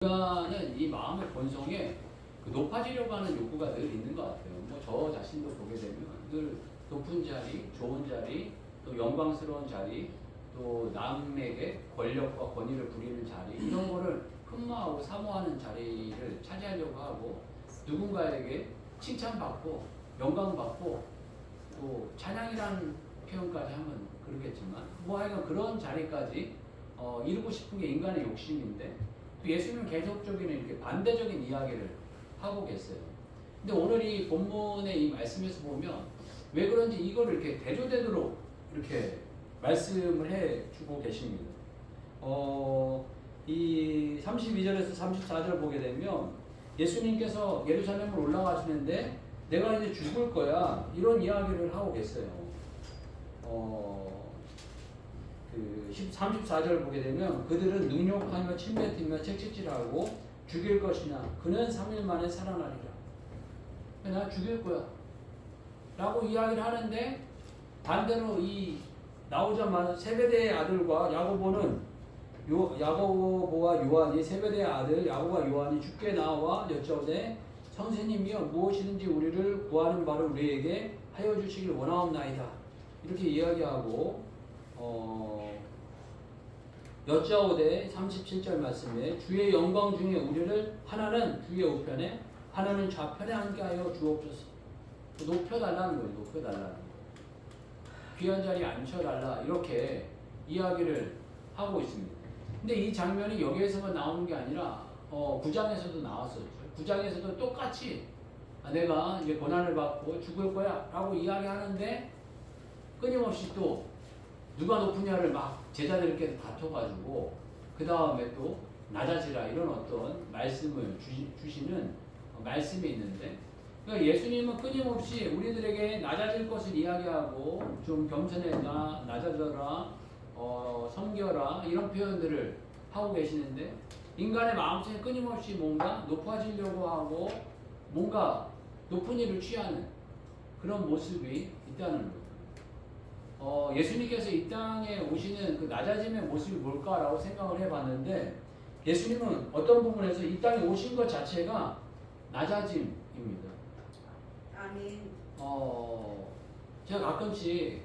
인간은 이 마음의 본성에 높아지려고 하는 욕구가 늘 있는 것 같아요. 뭐 저 자신도 보게 되면 늘 높은 자리, 좋은 자리, 또 영광스러운 자리, 또 남에게 권력과 권위를 부리는 자리, 이런 거를 흠모하고 사모하는 자리를 차지하려고 하고, 누군가에게 칭찬받고 영광받고 또 찬양이라는 표현까지 하면 그러겠지만, 뭐 하여간 그런 자리까지 이루고 싶은 게 인간의 욕심인데, 또 예수님은 계속적인 이렇게 반대적인 이야기를 하고 계세요. 근데 오늘 이 본문의 이 말씀에서 보면 왜 그런지 이거를 이렇게 대조되도록 이렇게 말씀을 해주고 계십니다. 이 32절에서 34절 보게 되면 예수님께서 예루살렘을 올라가시는데 내가 이제 죽을 거야, 이런 이야기를 하고 계세요. 34절 보게 되면 그들은 능욕하며 침뱉으며 채찍질하고 죽일 것이냐, 그는 3일 만에 살아나리라. 나 죽일 거야 라고 이야기를 하는데, 반대로 이 나오자마자 세베대의 아들과 야고보는 야고보와 요한이, 세베대의 아들 야고보와 요한이 주께 나와 여짜오되 선생님이여 무엇이든지 우리를 구하는 바를 우리에게 하여 주시길 원하옵나이다, 이렇게 이야기하고 여짜오되 37절 말씀에 주의 영광 중에 우리를 하나는 주의 우편에 하나는 좌편에 앉게 하여 주옵소서. 높여달라는 거예요. 높여달라는 거예요. 귀한 자리에 앉혀달라, 이렇게 이야기를 하고 있습니다. 근데 이 장면이 여기에서만 나오는 게 아니라 9장에서도 나왔었죠. 9장에서도 똑같이 내가 이제 고난을 받고 죽을 거야 라고 이야기하는데, 끊임없이 또 누가 높으냐를 막 제자들께서 다퉈가지고 그 다음에 또 낮아지라, 이런 어떤 말씀을 주시는 말씀이 있는데, 그러니까 예수님은 끊임없이 우리들에게 낮아질 것을 이야기하고 좀 겸손해라, 낮아져라, 섬겨라, 이런 표현들을 하고 계시는데, 인간의 마음속에 끊임없이 뭔가 높아지려고 하고 뭔가 높은 일을 취하는 그런 모습이 있다는 거예요. 예수님께서 이 땅에 오시는 그 낮아짐의 모습이 뭘까라고 생각을 해봤는데, 예수님은 어떤 부분에서 이 땅에 오신 것 자체가 낮아짐입니다. 아멘. 제가 가끔씩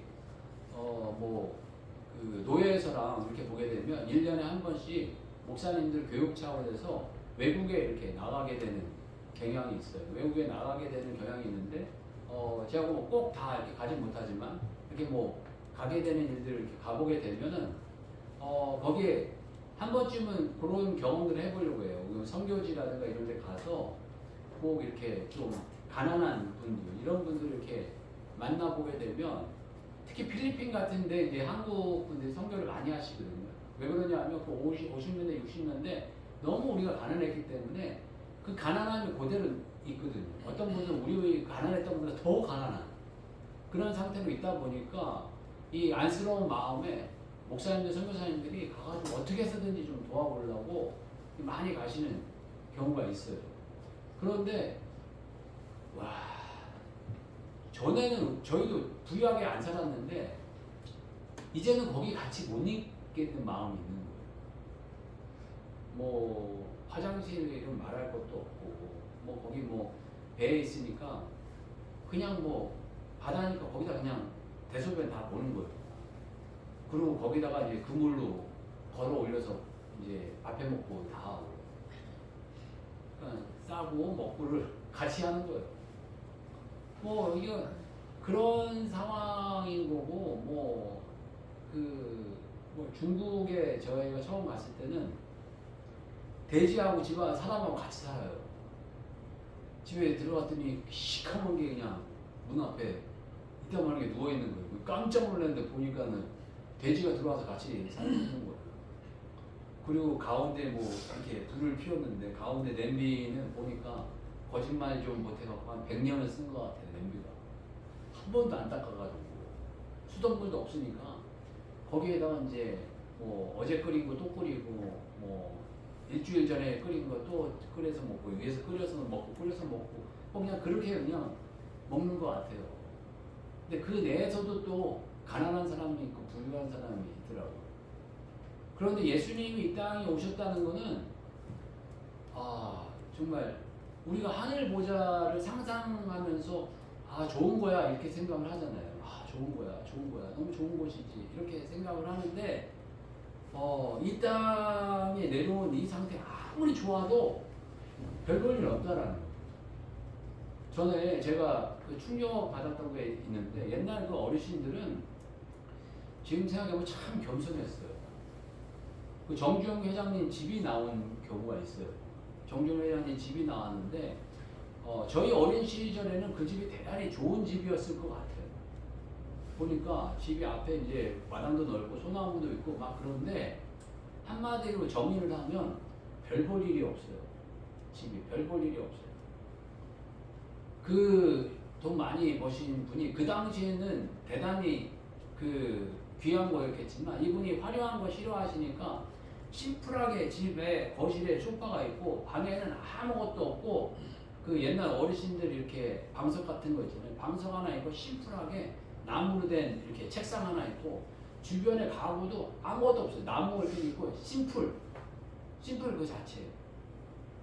그 노예에서랑 이렇게 보게 되면 1년에 한 번씩 목사님들 교육 차원에서 외국에 이렇게 나가게 되는 경향이 있어요. 외국에 나가게 되는 경향이 있는데, 제가 뭐 꼭 다 이렇게 가지 못하지만 이렇게 뭐 가게 되는 일들을 이렇게 가보게 되면은 거기에 한 번쯤은 그런 경험들을 해보려고 해요. 선교지라든가 이런 데 가서 꼭 이렇게 좀 가난한 분들, 이런 분들을 이렇게 만나보게 되면, 특히 필리핀 같은데 이제 한국 분들이 선교를 많이 하시거든요. 왜 그러냐 하면 그 50년대, 60년대 너무 우리가 가난했기 때문에 그 가난함이 그대로 있거든요. 어떤 분들은 우리 가난했던 분보다 더 가난한 그런 상태로 있다 보니까 이 안쓰러운 마음에 목사님들, 선교사님들이 가가지고 어떻게 해서든지 좀 도와보려고 많이 가시는 경우가 있어요. 그런데 전에는 저희도 부유하게 안 살았는데 이제는 거기 같이 못 있겠는 마음이 있는 거예요. 뭐 화장실은 말할 것도 없고, 뭐 거기 뭐 배에 있으니까 그냥 뭐 바다니까 거기다 그냥 대소변 다 보는 거예요. 그리고 거기다가 이제 그물로 걸어 올려서 이제 밥해 먹고 다 하고, 그러니까 싸고 먹고를 같이 하는 거예요. 뭐 이거 그런 상황인 거고, 뭐 중국에 저희가 처음 갔을 때는 돼지하고 집안 사람하고 같이 살아요. 집에 들어갔더니 시커먼 게 그냥 문 앞에 이따만하게 누워 있는 거예요. 깜짝 놀랐는데 보니까는 돼지가 들어와서 같이 사는 거예요. 그리고 가운데 뭐 이렇게 불을 피웠는데 가운데 냄비는 보니까 거짓말 좀 못해갖고 한 100년을 쓴 것 같아요. 냄비가 한 번도 안 닦아가지고, 수돗물도 없으니까 거기에다가 이제 뭐 어제 끓인 거 또 끓이고, 뭐 일주일 전에 끓인 거 또 끓여서 먹고, 위에서 끓여서 먹고 끓여서 먹고, 그냥 그렇게 그냥 먹는 것 같아요. 근데 그 내에서도 또 가난한 사람이 있고 부유한 사람이 있더라고요. 그런데 예수님이 이 땅에 오셨다는 거는 정말 우리가 하늘 보좌를 상상하면서 아 좋은 거야 이렇게 생각을 하잖아요. 아 좋은 거야, 좋은 거야, 너무 좋은 곳이지 이렇게 생각을 하는데 이 땅에 내려온 이 상태 아무리 좋아도 별 볼 일 없다라는 거예요. 전에 제가 그 충격 받았던 게 있는데 옛날 그 어르신들은 지금 생각해보면 참 겸손했어요. 그 정주영 회장님 집이 나온 경우가 있어요. 정주영 회장님 집이 나왔는데 저희 어린 시절에는 그 집이 대단히 좋은 집이었을 것 같아요. 보니까 집이 앞에 이제 마당도 넓고 소나무도 있고 막 그런데 한마디로 정의를 하면 별 볼 일이 없어요. 집이 별 볼 일이 없어요. 그 돈 많이 버신 분이 그 당시에는 대단히 그 귀한 거였겠지만 이분이 화려한 거 싫어하시니까 심플하게 집에 거실에 소파가 있고 방에는 아무것도 없고 그 옛날 어르신들 이렇게 방석 같은 거 있잖아요. 방석 하나 있고 심플하게 나무로 된 이렇게 책상 하나 있고 주변에 가구도 아무것도 없어요. 나무 이렇게 있고 심플 그 자체예요.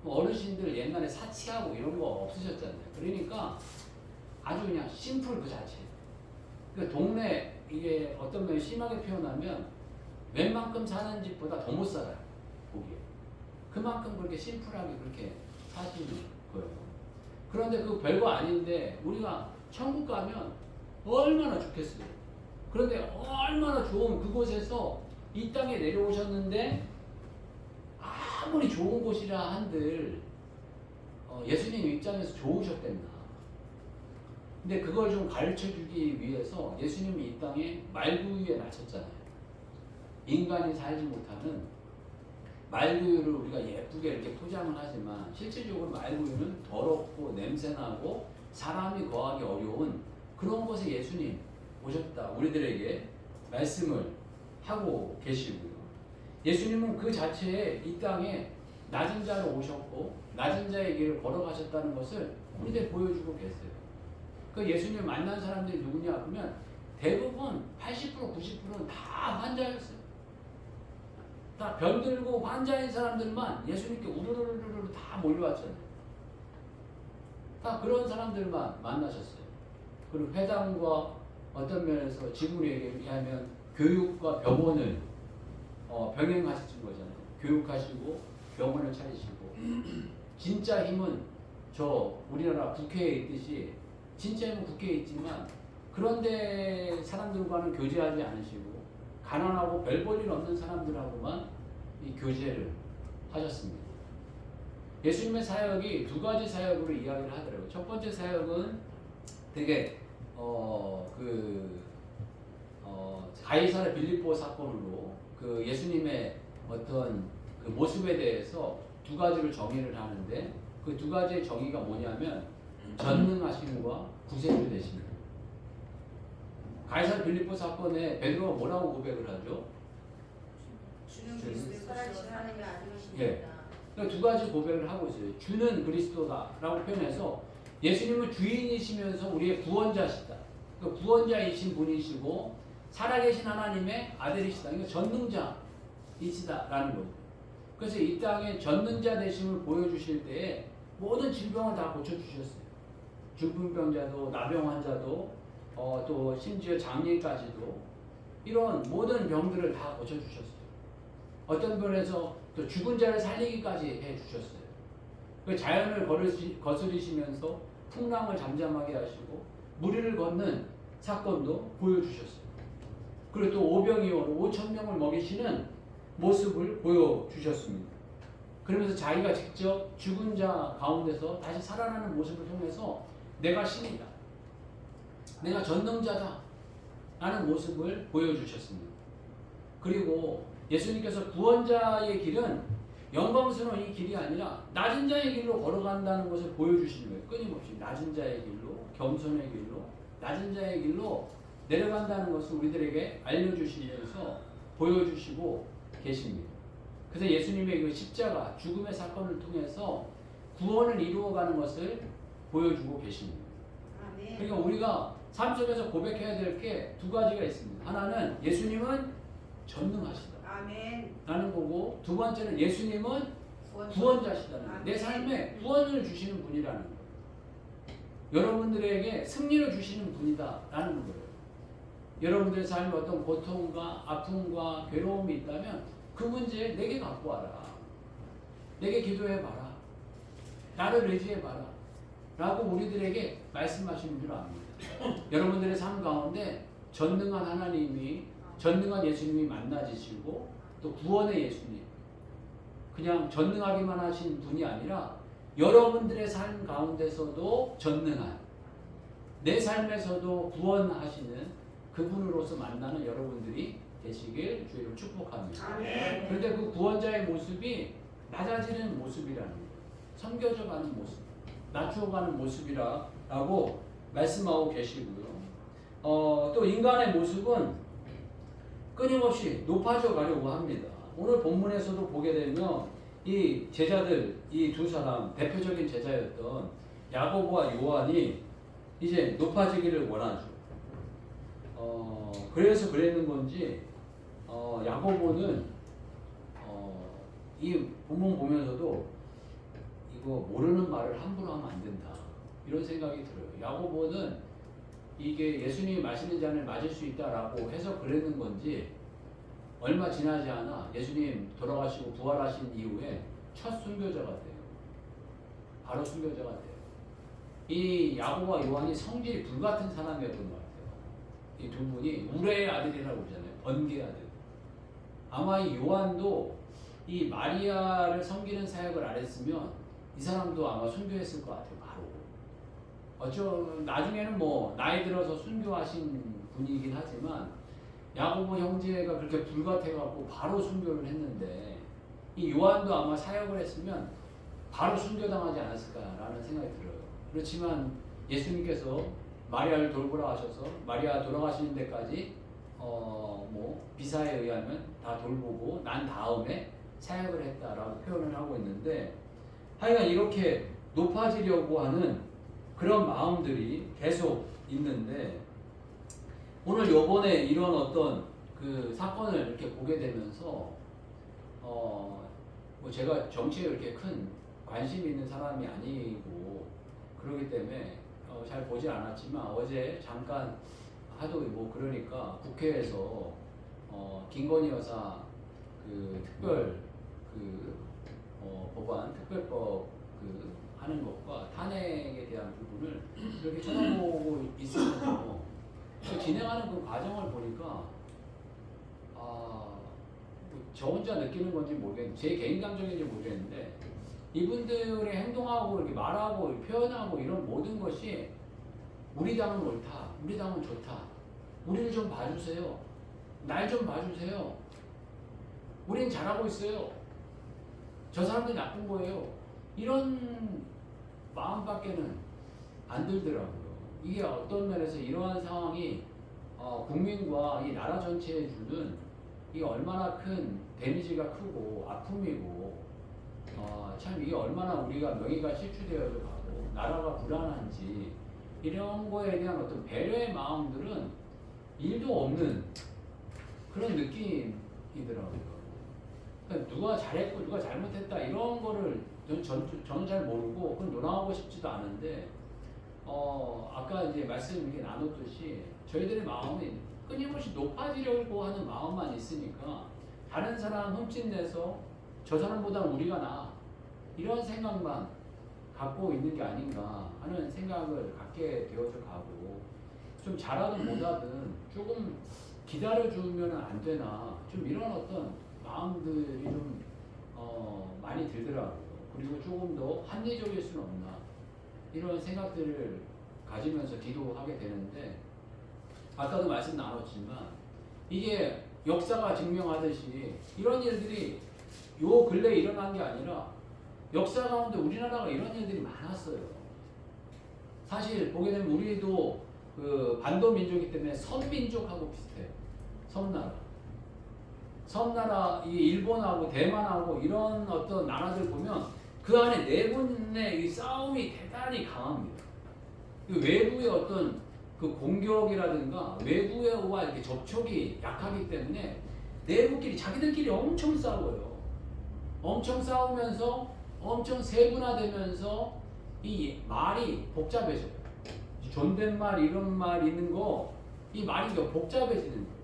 어르신들 옛날에 사치하고 이런 거 없으셨잖아요. 그러니까 아주 그냥 심플 그 자체. 그 동네 이게 어떤 면이 심하게 표현하면 웬만큼 사는 집보다 더 못 살아요. 거기에. 그만큼 그렇게 심플하게 그렇게 사시는 거예요. 그런데 그 별거 아닌데 우리가 천국 가면 얼마나 좋겠어요. 그런데 얼마나 좋은 그곳에서 이 땅에 내려오셨는데 아무리 좋은 곳이라 한들 예수님 입장에서 좋으셨댔나. 근데 그걸 좀 가르쳐주기 위해서 예수님이 이 땅에 말구유에 나셨잖아요. 인간이 살지 못하는 말구유를 우리가 예쁘게 이렇게 포장을 하지만 실질적으로 말구유는 더럽고 냄새나고 사람이 거하기 어려운 그런 곳에 예수님 오셨다. 우리들에게 말씀을 하고 계시고요. 예수님은 그 자체에 이 땅에 낮은 자로 오셨고 낮은 자의 길을 걸어가셨다는 것을 우리들 보여주고 계세요. 그 예수님 만난 사람들이 누구냐 그러면 대부분 80% 90%는 다 환자였어요. 다 병들고 환자인 사람들만 예수님께 우르르르르 다 몰려왔잖아요. 다 그런 사람들만 만나셨어요. 그리고 회당과 어떤 면에서 지금으로 얘기하면 교육과 병원을 병행하신 거잖아요. 교육하시고 병원을 차리시고 진짜 힘은 저 우리나라 국회에 있듯이 진짜 힘은 국회에 있지만 그런데 사람들과는 교제하지 않으시고 가난하고 별 볼 일 없는 사람들하고만 이 교제를 하셨습니다. 예수님의 사역이 두 가지 사역으로 이야기를 하더라고요. 첫 번째 사역은 되게 가이사랴 빌립보 사건으로 그 예수님의 어떤 그 모습에 대해서 두 가지를 정의를 하는데 그 두 가지의 정의가 뭐냐면 전능하심과 구세주 되심. 가이사랴 빌립보 사건에 베드로가 뭐라고 고백을 하죠? 주는 그리스도의 살아계신 하나님의 아들이십니다. 예. 그러니까 두 가지 고백을 하고 있어요. 주는 그리스도다라고 표현해서 예수님은 주인이시면서 우리의 구원자시다. 그 구원자이신 분이시고 살아계신 하나님의 아들이시다. 그러니까 전능자이시다라는 거죠. 그래서 이 땅에 전능자 되심을 보여주실 때에 모든 질병을 다 고쳐주셨어요. 중풍병자도 나병 환자도 또 심지어 장애까지도 이런 모든 병들을 다 고쳐주셨어요. 어떤 면에서 또 죽은 자를 살리기까지 해주셨어요. 그 자연을 거스리시면서 풍랑을 잠잠하게 하시고 무리를 걷는 사건도 보여주셨어요. 그리고 또 오병이어로 5,000명을 먹이시는 모습을 보여주셨습니다. 그러면서 자기가 직접 죽은 자 가운데서 다시 살아나는 모습을 통해서 내가 신이다. 내가 전능자다. 라는 모습을 보여주셨습니다. 그리고 예수님께서 구원자의 길은 영광스러운 이 길이 아니라 낮은 자의 길로 걸어간다는 것을 보여주시는 거예요. 끊임없이 낮은 자의 길로, 겸손의 길로, 낮은 자의 길로 내려간다는 것을 우리들에게 알려주시면서 보여주시고 계십니다. 그래서 예수님의 그 십자가, 죽음의 사건을 통해서 구원을 이루어가는 것을 보여주고 계십니다. 아멘. 그러니까 우리가 삶 속에서 고백해야 될 게 두 가지가 있습니다. 하나는 예수님은 전능하시다. 아멘. 라는 거고 두 번째는 예수님은 구원자시다는 거예요. 내 삶에 구원을 주시는 분이라는 거예요. 여러분들에게 승리를 주시는 분이다라는 거예요. 여러분들의 삶에 어떤 고통과 아픔과 괴로움이 있다면 그 문제 내게 갖고 와라. 내게 기도해봐라. 나를 의지해봐라. 라고 우리들에게 말씀하시는 줄 압니다. 여러분들의 삶 가운데 전능한 하나님이, 전능한 예수님이 만나지시고 또 구원의 예수님, 그냥 전능하기만 하신 분이 아니라 여러분들의 삶 가운데서도 전능한, 내 삶에서도 구원하시는 그분으로서 만나는 여러분들이 되시길 주의로 축복합니다. 그런데 그 구원자의 모습이 낮아지는 모습이라는 거예요. 섬겨져 가는 모습, 낮추어 가는 모습이라고 말씀하고 계시고요. 또 인간의 모습은 끊임없이 높아져 가려고 합니다. 오늘 본문에서도 보게 되면 이 제자들, 이 두 사람, 대표적인 제자였던 야고보와 요한이 이제 높아지기를 원하죠. 그래서 그랬는 건지 야고보는 이 본문 보면서도 이거 모르는 말을 함부로 하면 안 된다 이런 생각이 들어요. 야고보는 이게 예수님이 마시는 잔을 맞을 수 있다라고 해서 그랬는 건지 얼마 지나지 않아 예수님 돌아가시고 부활하신 이후에 첫 순교자가 돼요. 바로 순교자가 돼요. 이 야고보와 요한이 성질이 불같은 사람이었던 것 같아요. 이 두 분이 우레의 아들이라고 그러잖아요. 번개의 아들. 아마 이 요한도 이 마리아를 섬기는 사역을 안 했으면 이 사람도 아마 순교했을 것 같아요. 바로. 나중에는 뭐 나이 들어서 순교하신 분이긴 하지만 야고보 형제가 그렇게 불같아갖고 바로 순교를 했는데 이 요한도 아마 사역을 했으면 바로 순교당하지 않았을까라는 생각이 들어요. 그렇지만 예수님께서 마리아를 돌보라 하셔서 마리아 돌아가시는 데까지 뭐 비사에 의하면 다 돌보고 난 다음에 사역을 했다라고 표현을 하고 있는데 하여간 이렇게 높아지려고 하는 그런 마음들이 계속 있는데 오늘 요번에 이런 어떤 그 사건을 이렇게 보게 되면서 뭐 제가 정치에 이렇게 큰 관심 있는 사람이 아니고 그러기 때문에 잘 보지 않았지만 어제 잠깐 하도 뭐 그러니까 국회에서 김건희 여사 그 특별 그 법안 특별법 그 하는 것과 탄핵에 대한 부분을 이렇게 쳐다보고 있으면서 진행하는 그 과정을 보니까 저 혼자 느끼는 건지 모르겠는데 제 개인 감정인지 모르겠는데 이분들의 행동하고 이렇게 말하고 표현하고 이런 모든 것이 우리 당은 옳다, 우리 당은 좋다, 우리를 좀 봐주세요, 날 좀 봐주세요, 우린 잘하고 있어요, 저 사람들이 나쁜 거예요, 이런 마음밖에는 안 들더라고요. 이게 어떤 면에서 이러한 상황이 국민과 이 나라 전체에 주는 이게 얼마나 큰 데미지가 크고 아픔이고 참 이게 얼마나 우리가 명예가 실추되어져 가고 나라가 불안한지 이런 거에 대한 어떤 배려의 마음들은 일도 없는 그런 느낌이더라고요. 그러니까 누가 잘했고 누가 잘못했다 이런 거를 저는 잘 모르고 그건 논하고 싶지도 않은데 아까 이제 말씀 이렇게 나눴듯이 저희들의 마음이 끊임없이 높아지려고 하는 마음만 있으니까 다른 사람 흠집내서 저 사람보다 우리가 나아 이런 생각만 갖고 있는 게 아닌가 하는 생각을 갖게 되어져 가고 좀 잘하든 못하든 조금 기다려주면 안 되나 좀 이런 어떤 마음들이 좀 많이 들더라고요. 그리고 조금 더 합리적일 수는 없나 이런 생각들을 가지면서 기도하게 되는데 아까도 말씀 나눴지만 이게 역사가 증명하듯이 이런 일들이 요 근래에 일어난 게 아니라 역사 가운데 우리나라가 이런 일들이 많았어요. 사실 보게 되면 우리도 그 반도 민족이기 때문에 섬민족하고 비슷해요. 섬나라 이 일본하고 대만하고 이런 어떤 나라들 보면 그 안에 내분의 이 싸움이 대단히 강합니다. 그 외부의 어떤 그 공격이라든가 외부와 이렇게 접촉이 약하기 때문에 내부끼리 자기들끼리 엄청 싸워요. 엄청 싸우면서 엄청 세분화되면서 이 말이 복잡해져요. 존댓말 이런 말 있는 거 이 말이 더 복잡해지는 거예요.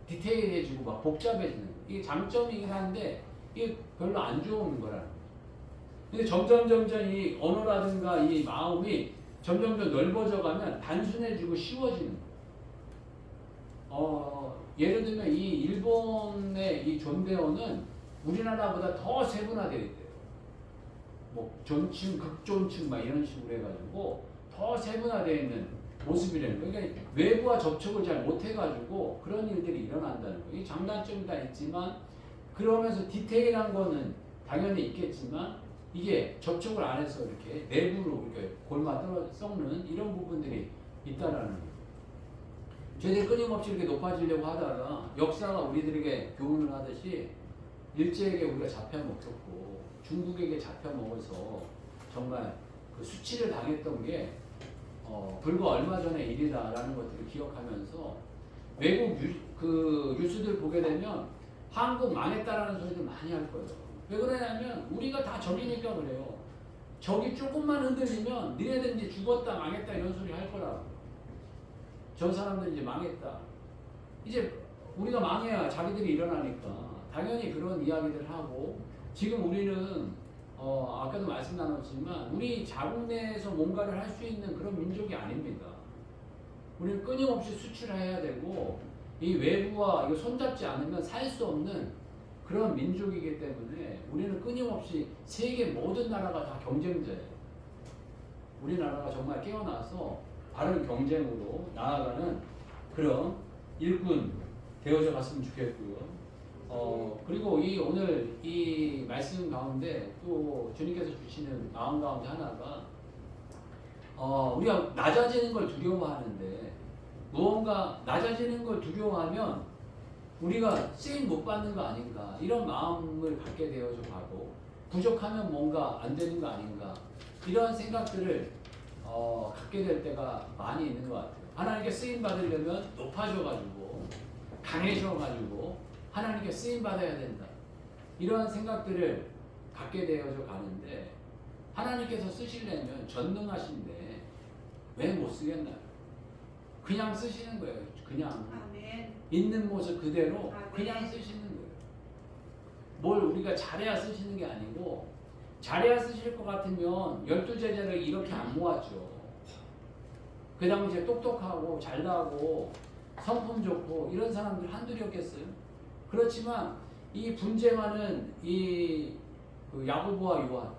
디테일해지고 막 복잡해지는 거예요. 이게 장점이긴 한데 이게 별로 안 좋은 거라는 거예요. 근데 점점 이 언어라든가 이 마음이 점점 넓어져 가면 단순해지고 쉬워지는 거예요. 예를 들면 이 일본의 이 존대어는 우리나라보다 더 세분화되어 있대요. 뭐 존칭, 극존칭 막 이런 식으로 해가지고 더 세분화되어 있는 모습이라는 거예요. 그러니까 외부와 접촉을 잘 못해가지고 그런 일들이 일어난다는 거예요. 이 장단점이 다 있지만 그러면서 디테일한 거는 당연히 있겠지만 이게 접촉을 안 해서 이렇게 내부로 이렇게 골마 썩는 이런 부분들이 있다라는 거예요. 저희들이 끊임없이 이렇게 높아지려고 하다가 역사가 우리들에게 교훈을 하듯이 일제에게 우리가 잡혀먹혔고 중국에게 잡혀먹어서 정말 그 수치를 당했던 게 불과 얼마 전의 일이다라는 것들을 기억하면서 외국 뉴스들 보게 되면 한국 망했다라는 소리들 많이 할 거예요. 왜 그러냐면 우리가 다 적이니까 그래요. 적이 조금만 흔들리면 니네들 이제 죽었다 망했다 이런 소리 할 거라고. 저 사람들 이제 망했다. 이제 우리가 망해야 자기들이 일어나니까 당연히 그런 이야기들을 하고 지금 우리는 아까도 말씀 나눴지만 우리 자국 내에서 뭔가를 할 수 있는 그런 민족이 아닙니다. 우리는 끊임없이 수출해야 되고 이 외부와 이거 손잡지 않으면 살 수 없는 그런 민족이기 때문에 우리는 끊임없이 세계 모든 나라가 다 경쟁자예요. 우리나라가 정말 깨어나서 바른 경쟁으로 나아가는 그런 일꾼 되어져 갔으면 좋겠고요. 그리고 오늘 이 말씀 가운데 또 주님께서 주시는 마음 가운데 하나가 우리가 낮아지는 걸 두려워하는데 무언가 낮아지는 걸 두려워하면 우리가 쓰임 못 받는 거 아닌가 이런 마음을 갖게 되어져 가고 부족하면 뭔가 안 되는 거 아닌가 이런 생각들을 갖게 될 때가 많이 있는 것 같아요. 하나님께 쓰임 받으려면 높아져가지고 강해져가지고 하나님께 쓰임 받아야 된다 이런 생각들을 갖게 되어져 가는데 하나님께서 쓰시려면 전능하신데 왜 못 쓰겠나요? 그냥 쓰시는 거예요. 그냥 아멘. 있는 모습 그대로 아멘. 그냥 쓰시는 거예요. 뭘 우리가 잘해야 쓰시는 게 아니고 잘해야 쓰실 것 같으면 12제자를 이렇게 안 모았죠. 그 당시에 똑똑하고 잘나고 성품 좋고 이런 사람들 한둘이었겠어요? 그렇지만 이 분쟁하는 그 야고보와 요한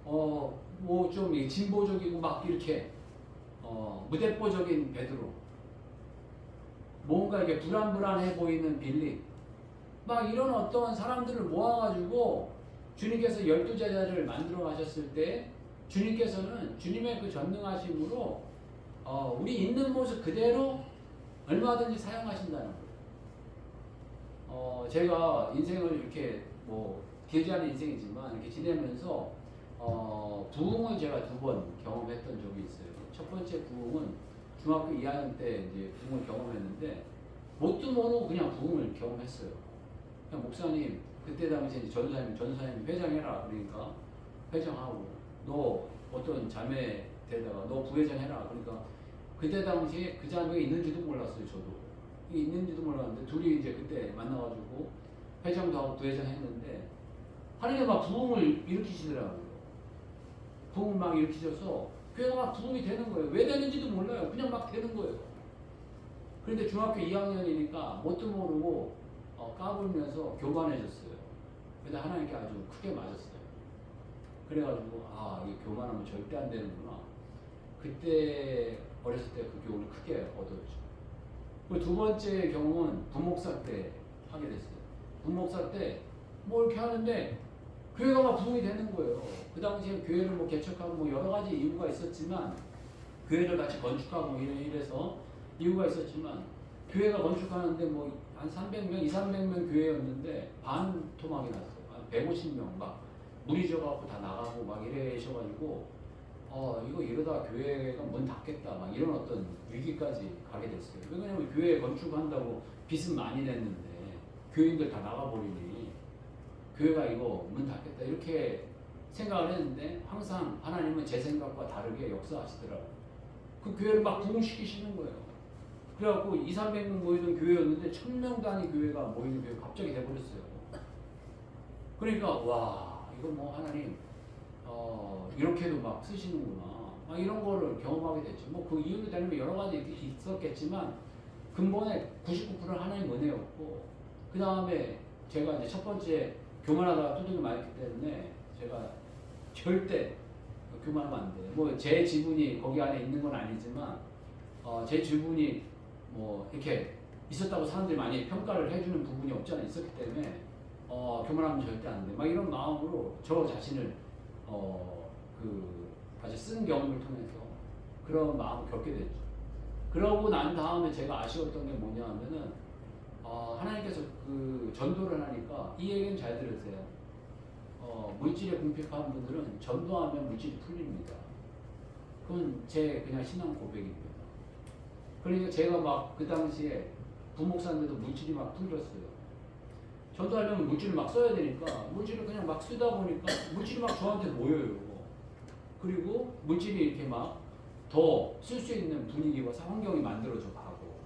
뭐 좀 진보적이고 막 이렇게 무대뽀적인 베드로 뭔가 이게 불안불안해 보이는 빌립 막 이런 어떤 사람들을 모아가지고 주님께서 12제자를 만들어 가셨을 때 주님께서는 주님의 그 전능하심으로 우리 있는 모습 그대로 얼마든지 사용하신다는 거예요. 제가 인생을 이렇게 뭐 길지 않은 인생이지만 이렇게 지내면서 부흥을 제가 2번 경험했던 적이 있어요. 첫 번째 부흥은 중학교 2학년 때 이제 부흥을 경험했는데 뭣도 모르고 그냥 부흥을 경험했어요. 그냥 목사님 그때 당시에 전사님 회장해라 그러니까 회장하고 너 어떤 자매 데다가 너 부회장 해라 그러니까 그때 당시에 그 자매가 있는지도 몰랐어요. 저도 이게 있는지도 몰랐는데 둘이 이제 그때 만나가지고 회장도 하고 부회장 했는데 하나님 막 부흥을 일으키시더라고요. 부흥을 막 일으키셔서 교회가 막 부흥이 되는 거예요. 왜 되는지도 몰라요. 그냥 막 되는 거예요. 그런데 중학교 2학년이니까 뭣도 모르고 까불면서 교만해졌어요. 근데 하나님께 아주 크게 맞았어요. 그래가지고 이게 교만하면 절대 안 되는구나. 그때 어렸을 때 그 교훈을 크게 얻었죠. 그리고 2번째 경험은 부목사 때 하게 됐어요. 부목사 때 뭐 이렇게 하는데 교회가 막 부흥이 되는 거예요. 그 당시에 교회를 뭐 개척하고 뭐 여러 가지 이유가 있었지만 교회를 같이 건축하고 이래서 이유가 있었지만 교회가 건축하는데 뭐 한 300명, 200~300명 교회였는데 반토막이 났어요. 한 150명 막 물이 져갖고 다 나가고 막 이러셔가지고 이거 이러다 교회가 문 닫겠다 막 이런 어떤 위기까지 가게 됐어요. 왜냐면 교회 건축한다고 빚은 많이 냈는데 교인들 다 나가버리니 교회가 이거 문 닫겠다 이렇게 생각을 했는데 항상 하나님은 제 생각과 다르게 역사하시더라고요. 그 교회를 막 부흥시키시는 거예요. 그래갖고 200~300명 모이던 교회였는데 1000명 단위 교회가 모이는 교회가 갑자기 돼버렸어요. 그러니까 와 이거 뭐 하나님 이렇게도 막 쓰시는구나 막 이런 거를 경험하게 됐죠. 뭐 그 이유로 되면 여러 가지 있었겠지만 근본에 99% 하나님 은혜였고 그 다음에 제가 이제 첫 번째 교만하다가 두들겨 맞았기 때문에 제가 절대 교만하면 안 돼요. 뭐 제 지분이 거기 안에 있는 건 아니지만 제 지분이 뭐 이렇게 있었다고 사람들이 많이 평가를 해주는 부분이 없지 않아 있었기 때문에 교만하면 절대 안 돼. 막 이런 마음으로 저 자신을 아주 쓴 경험을 통해서 그런 마음을 겪게 됐죠. 그러고 난 다음에 제가 아쉬웠던 게 뭐냐 하면은 하나님께서 그 전도를 하니까 이 얘기는 잘 들으세요. 물질에 궁핍한 분들은 전도하면 물질이 풀립니다. 그건 제 그냥 신앙 고백입니다. 그러니까 제가 막 그 당시에 부목사인데도 물질이 막 풀렸어요. 전도하려면 물질을 막 써야 되니까 물질을 그냥 막 쓰다 보니까 물질이 막 저한테 모여요. 그리고 물질이 이렇게 막 더 쓸 수 있는 분위기와 환경이 만들어져 가고.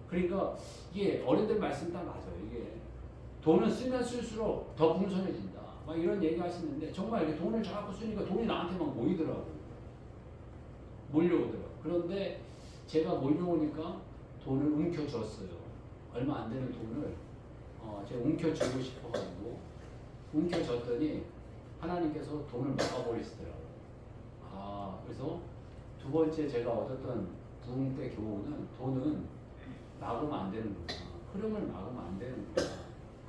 그러니까 이게 어른들 말씀 다 맞아요. 이게 돈을 쓰면 쓸수록 더 풍성해진다. 막 이런 얘기 하시는데 정말 이렇게 돈을 자꾸 쓰니까 돈이 나한테 막 모이더라고요. 몰려오더라고요. 그런데 제가 몰려오니까 돈을 움켜쥐었어요. 얼마 안 되는 돈을 제가 움켜쥐고 싶어가지고 움켜쥐었더니 하나님께서 돈을 막아버리시더라고요. 그래서 두 번째 제가 얻었던 부흥 때 교훈은 돈은 막으면 안 되는구나. 흐름을 막으면 안 되는구나.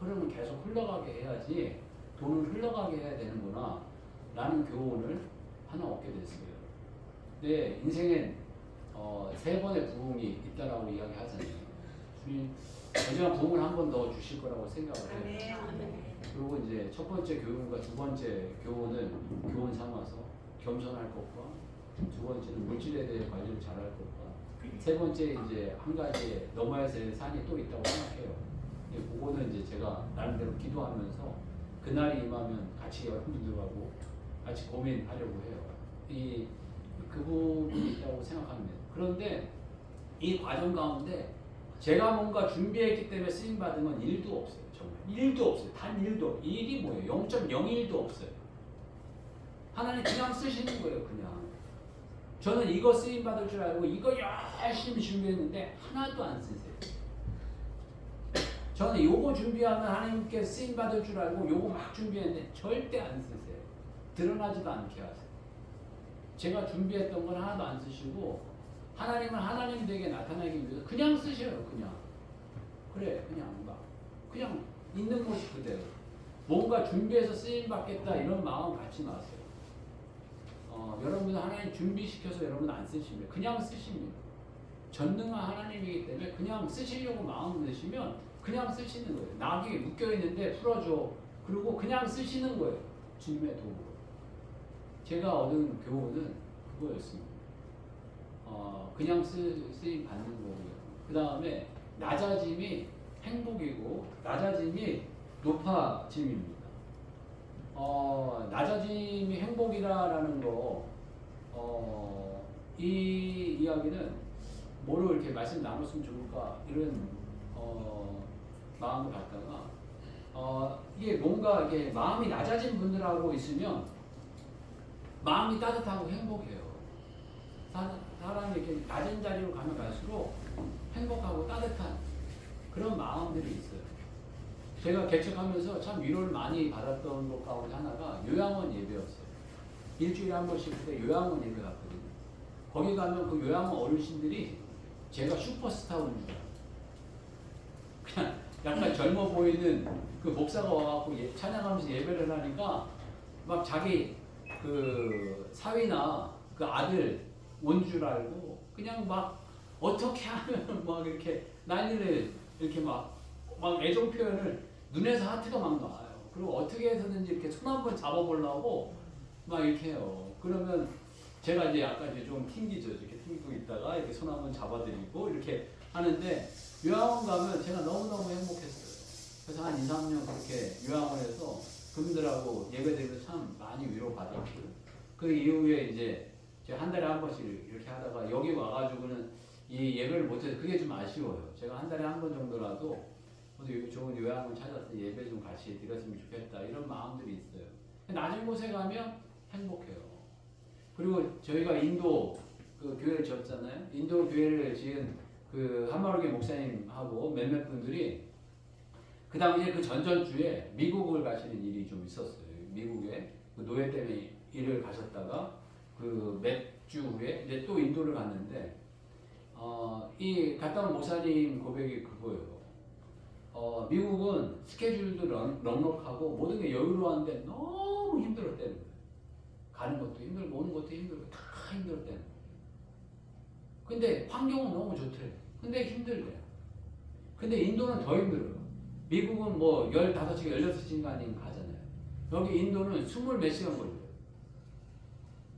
흐름은 계속 흘러가게 해야지 돈을 흘러가게 해야 되는구나 라는 교훈을 하나 얻게 됐어요. 네, 인생엔 3번의 부흥이 있다라고 이야기하잖아요. 주님 언젠가 부흥을 한 번 더 주실 거라고 생각을 해요. 그리고 이제 첫 번째 교훈과 두 번째 교훈을 교훈 삼아서 겸손할 것과 두 번째는 물질에 대해 관리를 잘할 것과 세 번째 이제 한 가지 넘어야 될 산이 또 있다고 생각해요. 그거는 이제 제가 나름대로 기도하면서 그날이 임하면 같이 여러분들하고 같이 고민하려고 해요. 그 부분이 있다고 생각합니다. 그런데 이 과정 가운데 제가 뭔가 준비했기 때문에 쓰임 받은 건 1도 없어요. 정말 1도 없어요. 단 1도. 일이 뭐예요? 0.01도 없어요. 하나님 그냥 쓰시는 거예요. 그냥. 저는 이거 쓰임 받을 줄 알고 이거 열심히 준비했는데 하나도 안 쓰세요. 저는 요거 준비하면 하나님께 쓰임 받을 줄 알고 요거 막 준비했는데 절대 안 쓰세요. 드러나지도 않게 하세요. 제가 준비했던 건 하나도 안 쓰시고 하나님은 하나님에게 나타나기 위해서 그냥 쓰셔요. 그냥. 그래 그냥 막 그냥 있는 모습 그대로. 뭔가 준비해서 쓰임 받겠다 이런 마음 갖지 마세요. 여러분은 하나님 준비시켜서 여러분 안 쓰십니다. 그냥 쓰십니다. 전능한 하나님이기 때문에 그냥 쓰시려고 마음 드시면 그냥 쓰시는 거예요. 낙이 묶여있는데 풀어줘. 그리고 그냥 쓰시는 거예요. 주님의 도구로. 제가 얻은 교훈은 그거였습니다. 그냥 쓰임 받는 거고요. 그 다음에 낮아짐이 행복이고 낮아짐이 높아짐입니다. 낮아짐이 행복이라는 거, 이 이야기는 뭐로 이렇게 말씀 나눴으면 좋을까 이런 마음을 갖다가 이게 뭔가 이게 마음이 낮아진 분들하고 있으면 마음이 따뜻하고 행복해요. 사람이 이렇게 낮은 자리로 가면 갈수록 행복하고 따뜻한 그런 마음들이 있어요. 제가 개척하면서 참 위로를 많이 받았던 것 가운데 하나가 요양원 예배였어요. 일주일에 한 번씩 그때 요양원 예배 갔거든요. 거기 가면 그 요양원 어르신들이 제가 슈퍼스타인 줄 알아요. 그냥 약간 젊어 보이는 그 목사가 와갖고 찬양하면서 예배를 하니까 막 자기 그 사위나 그 아들 온 줄 알고 그냥 막 어떻게 하면 막 이렇게 난리를 이렇게 막 애정 표현을 눈에서 하트가 막 나와요. 그리고 어떻게 해서든지 이렇게 손 한번 잡아보려고 막 이렇게 해요. 그러면 제가 이제 약간 이제 좀 튕기죠. 이렇게 튕기고 있다가 이렇게 손 한번 잡아드리고 이렇게 하는데 요양원 가면 제가 너무너무 행복했어요. 그래서 한 2, 3년 그렇게 요양원에서 그분들하고 예배드리고 참 많이 위로받았고요. 그 이후에 이제 제가 한 달에 한 번씩 이렇게 하다가 여기 와가지고는 이 예배를 못해서 그게 좀 아쉬워요. 제가 한 달에 한 번 정도라도 어디 좋은 요양원 찾아서 예배 좀 같이 드렸으면 좋겠다 이런 마음들이 있어요. 낮은 곳에 가면 행복해요. 그리고 저희가 인도 그 교회를 지었잖아요. 인도 교회를 지은 그 한마루게 목사님하고 몇몇 분들이 그 당시에 그 전전주에 미국을 가시는 일이 좀 있었어요. 미국에 그 노예 때문에 일을 가셨다가 그 몇 주 후에 이제 또 인도를 갔는데 이 갔다 온 목사님 고백이 그거예요. 미국은 스케줄도 넉넉하고 모든 게 여유로운데 너무 힘들었다는 거예요. 가는 것도 힘들고 오는 것도 힘들고 다 힘들었다는 거예요. 근데 환경은 너무 좋더래요. 근데 힘들대요. 근데 인도는 더 힘들어요. 미국은 뭐 15시간, 16시간이면 가잖아요. 여기 인도는 20몇 시간 걸려요.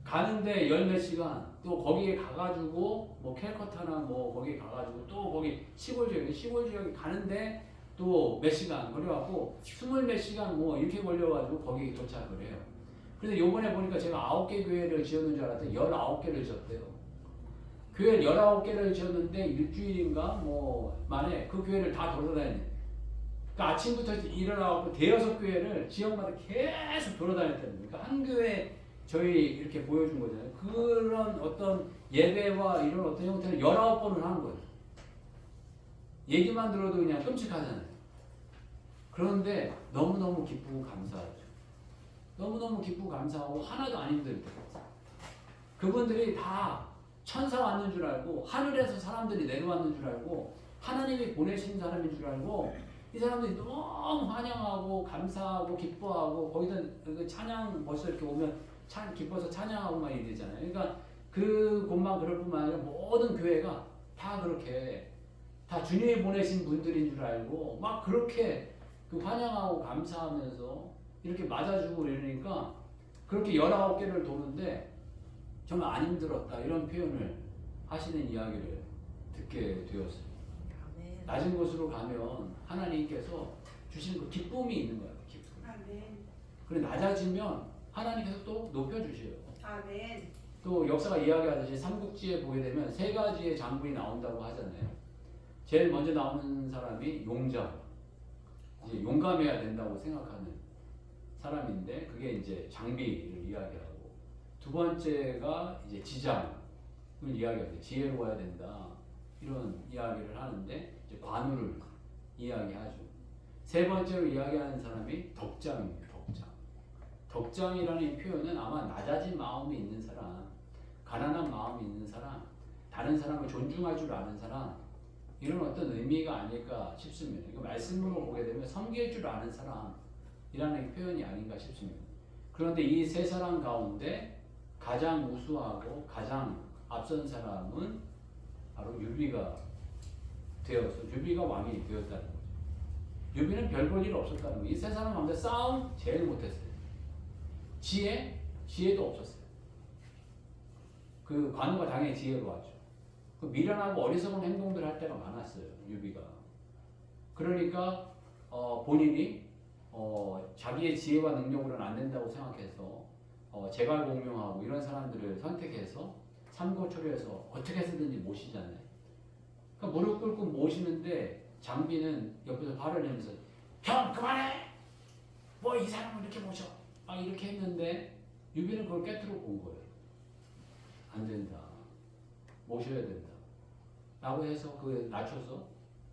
가는데 10몇 시간, 또 거기에 가가지고 뭐 캘커타나 뭐 거기 가가지고 또 거기 시골 지역에 가는데 또 몇 시간 걸려갖고 20몇 시간 뭐 이렇게 걸려가지고 거기 도착을 해요. 근데 요번에 보니까 제가 9개 교회를 지었는 줄 알았더니 19개를 지었대요. 교회 19개를 지었는데 일주일인가 뭐 만에 그 교회를 다 돌아다니는. 그러니까 아침부터 일어나고 대여섯 교회를 지역마다 계속 돌아다녔다는 거예요. 그러니까 한 교회 저희 이렇게 보여준 거잖아요. 그런 어떤 예배와 이런 어떤 형태를 19번을 하는 거예요. 얘기만 들어도 그냥 끔찍하잖아요. 그런데 너무너무 기쁘고 감사하죠. 너무너무 기쁘고 감사하고 하나도 안 힘들 때. 그분들이 다 천사 왔는 줄 알고 하늘에서 사람들이 내려왔는 줄 알고 하나님이 보내신 사람인 줄 알고 이 사람들이 너무 환영하고 감사하고 기뻐하고 거기서 그 찬양 벌써 이렇게 오면 기뻐서 찬양하고 막 이러잖아요. 그러니까 그 곳만 그럴 뿐만 아니라 모든 교회가 다 그렇게 다 주님이 보내신 분들인 줄 알고 막 그렇게 그 환영하고 감사하면서 이렇게 맞아주고 이러니까 그렇게 19개를 도는데 정말 안 힘들었다 이런 표현을 하시는 이야기를 듣게 되었어요. 낮은 곳으로 가면 하나님께서 주시는 그 기쁨이 있는 거예요. 기쁨. 아멘. 그리고 낮아지면 하나님께서 또 높여주셔요. 아멘. 또 역사가 이야기하듯이 삼국지에 보게 되면 세 가지의 장군이 나온다고 하잖아요. 제일 먼저 나오는 사람이 용장. 이제 용감해야 된다고 생각하는 사람인데 그게 이제 장비를 이야기하고 두 번째가 이제 지장을 이야기하죠. 지혜로워야 된다. 이런 이야기를 하는데 이제 관우를 이야기하죠. 세 번째로 이야기하는 사람이 덕장입니다. 덕장이라는 표현은 아마 낮아진 마음이 있는 사람, 가난한 마음이 있는 사람, 다른 사람을 존중할 줄 아는 사람 이런 어떤 의미가 아닐까 싶습니다. 이거 말씀으로 보게 되면 섬길 줄 아는 사람이라는 표현이 아닌가 싶습니다. 그런데 이 세 사람 가운데 가장 우수하고 가장 앞선 사람은 바로 유비가 되어서 유비가 왕이 되었다는 거죠. 유비는 별 볼 일 없었다는 거예요. 이 세 사람 가운데 싸움 제일 못했어요. 지혜도 없었어요. 그 관우가 당연히 지혜로웠죠. 그 미련하고 어리석은 행동들 할 때가 많았어요. 유비가. 그러니까 본인이 자기의 지혜와 능력으로는 안 된다고 생각해서 제갈공명하고 이런 사람들을 선택해서 삼고초려해서 어떻게 해서든지 모시잖아요. 그러니까 무릎 꿇고 모시는데 장비는 옆에서 화를 내면서 형 그만해! 뭐 이 사람을 이렇게 모셔! 막 이렇게 했는데 유비는 그걸 깨트려 본 거예요. 안 된다. 모셔야 된다. 라고 해서 그 낮춰서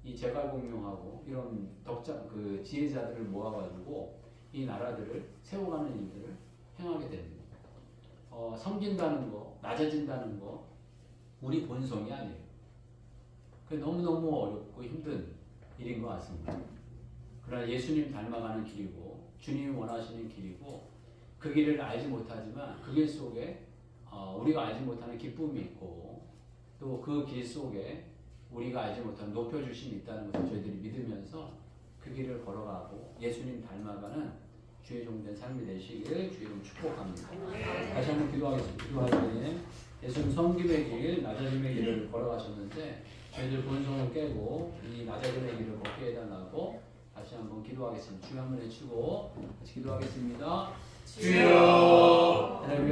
이 제갈공명하고 이런 그 지혜자들을 모아가지고 이 나라들을 세워가는 일들을 행하게 됩니다. 섬긴다는 거, 낮아진다는 거 우리 본성이 아니에요. 그게 너무너무 어렵고 힘든 일인 것 같습니다. 그러나 예수님 닮아가는 길이고 주님이 원하시는 길이고 그 길을 알지 못하지만 그 길 속에 우리가 알지 못하는 기쁨이 있고 또 그 길 속에 우리가 알지 못하는 높여주심이 있다는 것을 저희들이 믿으면서 그 길을 걸어가고 예수님 닮아가는 주의 종된 삶이 되시기를 주의 이름 축복합니다. 다시 한번 기도하겠습니다. 기도할 때 예수님 섬김의 길, 낮아짐의 길을 걸어가셨는데 저희들 본성을 깨고 이 낮아짐의 길을 걷게 해달라고 다시 한번 기도하겠습니다. 주여 한번 외치고 같이 기도하겠습니다. 주여. 하나님